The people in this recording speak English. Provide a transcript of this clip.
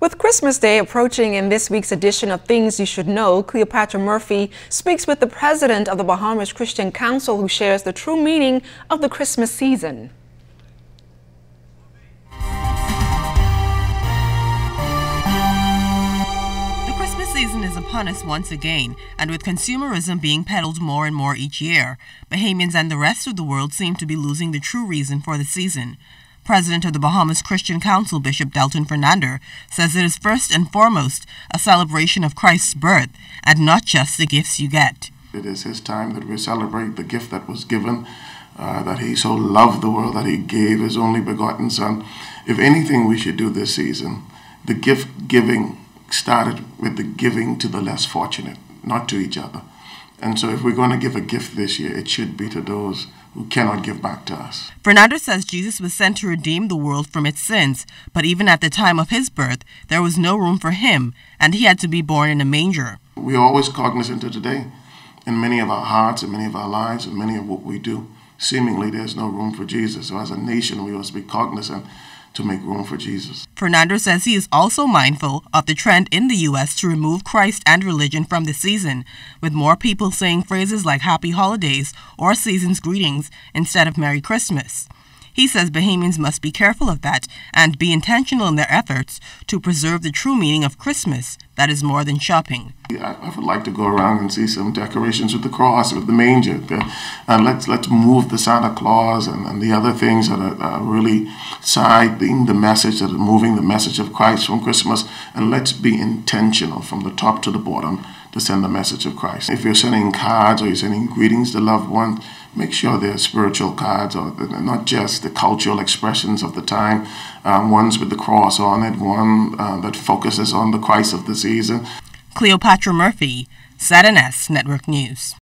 With Christmas Day approaching in this week's edition of Things You Should Know, Cleopatra Murphy speaks with the president of the Bahamas Christian Council, who shares the true meaning of the Christmas season. The Christmas season is upon us once again, and with consumerism being peddled more and more each year, Bahamians and the rest of the world seem to be losing the true reason for the season. President of the Bahamas Christian Council, Bishop Delton Fernando, says it is first and foremost a celebration of Christ's birth and not just the gifts you get. It is his time that we celebrate the gift that was given, that he so loved the world that he gave his only begotten Son. If anything we should do this season, the gift giving started with the giving to the less fortunate, not to each other. And so if we're going to give a gift this year, it should be to those who cannot give back to us. Fernando says Jesus was sent to redeem the world from its sins, but even at the time of his birth, there was no room for him, and he had to be born in a manger. We're always cognizant of today. In many of our hearts and many of our lives and many of what we do, seemingly there's no room for Jesus. So as a nation, we must be cognizant to make room for Jesus. Fernando says he is also mindful of the trend in the U.S. to remove Christ and religion from the season, with more people saying phrases like Happy Holidays or Season's Greetings instead of Merry Christmas. He says Bahamians must be careful of that and be intentional in their efforts to preserve the true meaning of Christmas that is more than shopping. I would like to go around and see some decorations with the cross, with the manger. And let's move the Santa Claus and the other things that are really siding the message, that are moving the message of Christ from Christmas. And let's be intentional from the top to the bottom to send the message of Christ. If you're sending cards or you're sending greetings to loved ones, make sure they're spiritual cards, or not just the cultural expressions of the time, ones with the cross on it, one that focuses on the Christ of the season. Cleopatra Murphy, ZNS Network News.